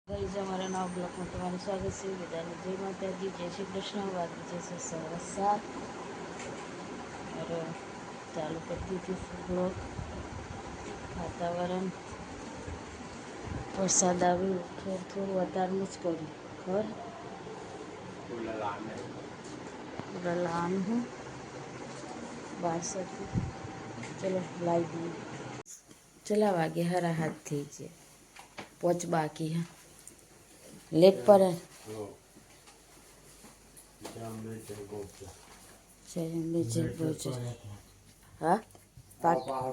Guys અમારા નવા બ્લોગમાં તમારું સ્વાગત છે. બધાને જય માતાજી, જય શ્રી કૃષ્ણ. વાગી જશે 7:15 और ચાલુ કરી દીધું બ્લોગ. વાતાવરણ વરસાદ આવ્યું, થોડું થોડું વધારનું જ કર્યું. ખબર પૂરા લાન હું 12 ચલો લાવી દઈએ. ચલા વાગે હરા હાથ થઈ જાય, પોચ બાકી હા લેટ પર હા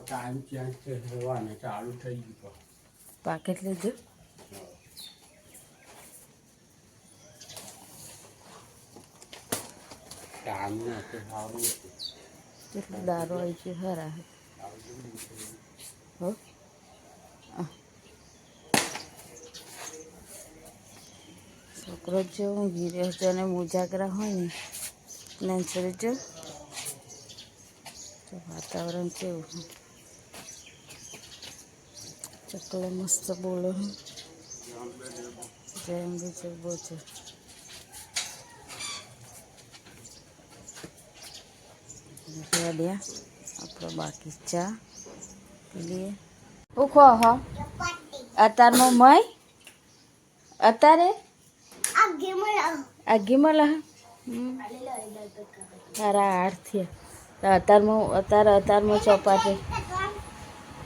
ટાઈમ ચેન્જ થવાને ચાલુ થઈ ગયું. પાકેટ લેજો. કેટલું દારૂ આવી ગયું હરા હો. છોકરો જો ઊંઘી રહ્યો છે અને ઉજાગરા હોય ને નર્સરી જો વાતાવરણ કેવું ચકલો મસ્ત બોલો જય અંબે જય બોચર. રેડિયા આપણો બાકી ચા પી લઈએ. ઉખો હા અત્યારમાં મય અત્યારે આગી મળે તારા 8 થયા. અત્યારમાં ચોપાટી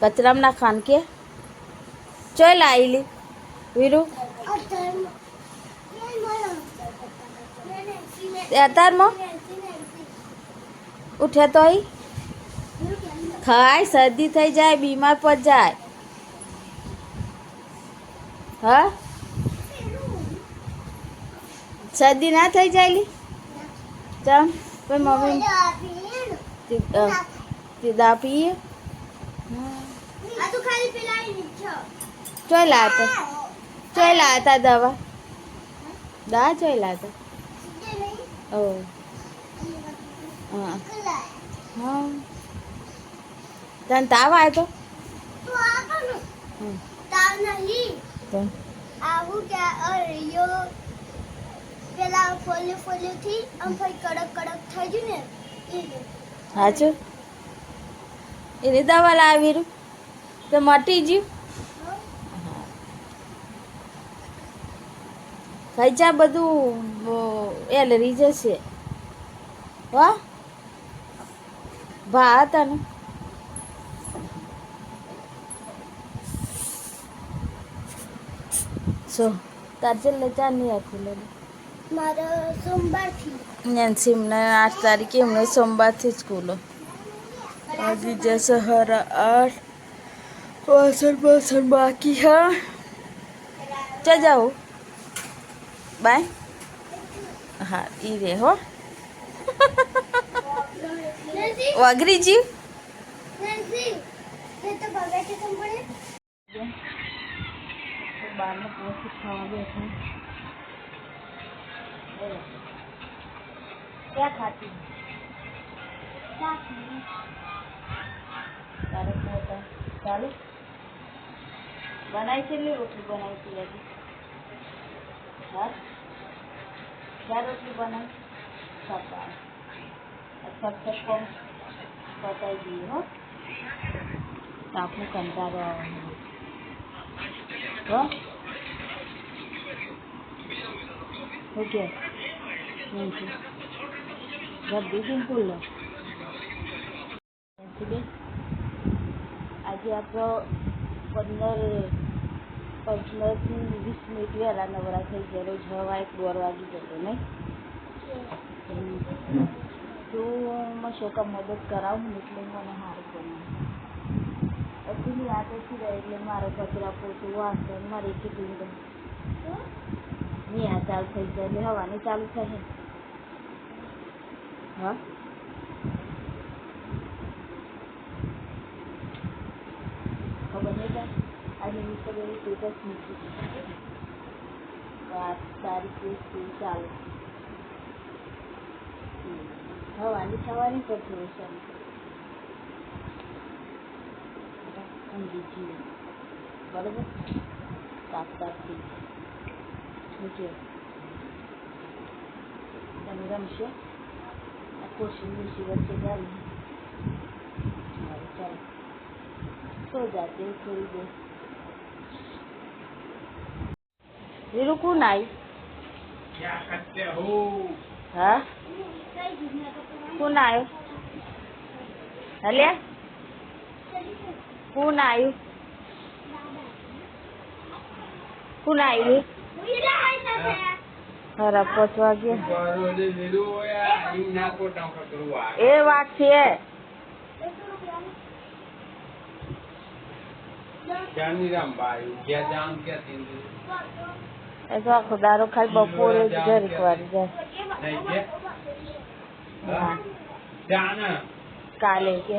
કચરામાં ના ખાન કે ચોય લાવેલી વીરુ અત્યારમાં ઉઠે તોય ખાય શરદી થઈ જાય, બીમાર પડ જાય. હા શરદી ના થઈ જાય ચમ કોઈ મમ્મી દા પીએ ચોય લાતા દવા ચોય લાતા ઓ હા હા તને તાવ આવ્યો તો આવું કે પેલા ફોલ્યો થી આમ ફરી કડક થઈ ગયું ને સાચું એની દવા લાવી તો મટી ગયું. ખાઈ જા બધું એલરી જશે. વાહ ભા તને સો તાર છેલ્લે ચાર નહીં આખું લે મારે સોમવારથી નેન્સીમને 8 તારીખે એમને સોમવારથી સ્કૂલો હજી જશે 8 વાસણ બાકી હા ચા જાઓ બાય હા ઈ રે હો વગરી જીવ બહારનું પહોંચી ખાવા બેઠા ક્યાં ખાતી તારે પોતા ચાલુ બનાવી છે ને રોટલી બનાવી છે હજી હા ક્યાં રોટલી બનાવી સપા ફક્ત કોમ પતાવી દઈએ હો તાપનું કંટાળો આવે હો ઓકે ઘર દીદી ખુલ્લો આજે આપણો 15 થી 20 મિનિટ વહેલા નવરા થઈ ગયા. રોજ હવા 1-2 વાગી જતો નહીં તું શોકા મદદ કરાવું એટલે મને સારું બનાવું એટલી આદતથી રહે એટલે મારે કચરા પોતું વાસણ મારે કેટલું નહીં આ ચાલુ થઈ જાય એટલે હવાની ચાલુ થશે હા ખબર નહીં કાંઈ આજે મિસ્ટર સ્ટેટસ મૂકી 8 તારીખે સ્કૂલ ચાલુ હવાની થવાની પર થોડું સમજી છીએ બરાબર 7 તારીખથી મૂકજો. તમે રમશો આ ખુરશી મુરશી વચ્ચે ચાલી ચાલો તો જાતે થોડી દે વીરુ કોણ आई क्या करते हो? हाँ कौन आयो हलिया कौन आयु कौन आयु हरा पचवा गया बरोले वीरू या इना को टाका करवा ए વાત છે જાની રામ ભાઈ क्या जान क्या दिन એ તો આખો દારો ખાલી બપોરે જ ઘરે વાળી જાય नहीं के હા जाना કાલે કે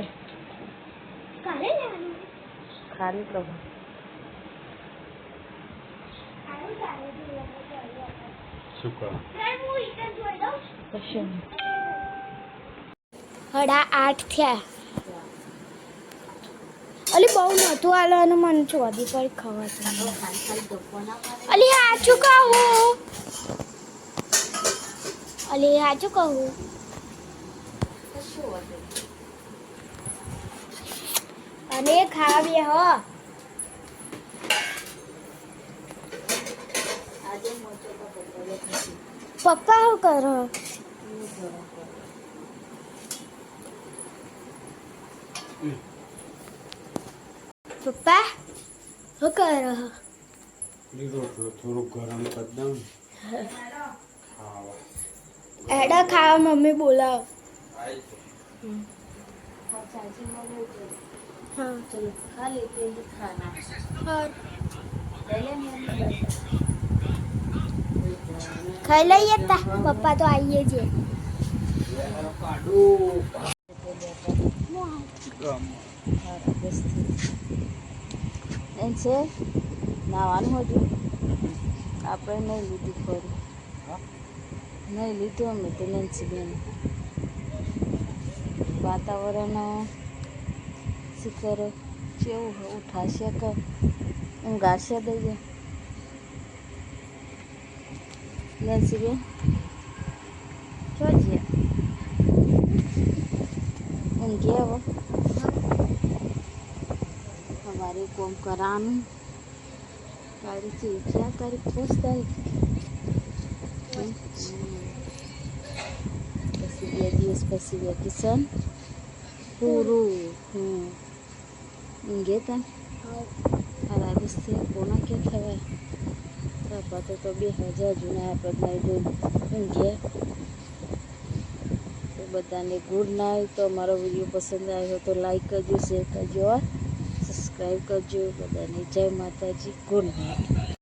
કાલે લેવાનું ખાલી તો शुक्र કશું 8:30 થયા અલી બહુ નહોતું આલવાનું મને ચોદી પર ખવાતું ખાલી ખાલી ગપ્પો ના મારે અલી સાચું કહું અલી સાચું કહું કશું હતું અને ખાવા બે હો આજે મોટો તો બપોરે ખાધી પપ્પા શું કરો હું ઘણો કરું પપ્પા શું કરો રોટલો થોડું ગરમ કરી દઉં ખાવા એડા ખાવા મમ્મી બોલાવ આઈ ચાચી મળે છે હા ચલો ખા લેते हैं खाना હા पहले मैंने ખાઈ લઈએ તા પપ્પા તો આવીએ છે કાઢું એમ છે નાવાનું હતું આપણે નહીં લીધું ખરું નહીં લીધું અમે તો નેન્સી બેન વાતાવરણ શિખર કેવું ઉઠાશે કે ઊંઘાશે દઈએ નેન્સી બેન જોજે ઊંઘે હવે हमारे कोम करानु तारीख से क्या तारीख 5 तारीख પછી 2 દિવસ પછી વેકેશન પૂરું ઊંઘે તા રાજસ્થાન કોના કે થવાય બાપા તો 2000 જૂના આપણે જોઈ ઊંઘે તો બધાને ગુડ નાઇટ તો મારો વિડીયો પસંદ આવ્યો તો લાઈક કરજો શેર કરજો સબસ્ક્રાઈબ કરજો બધાને જય માતાજી ગુડ નાઇટ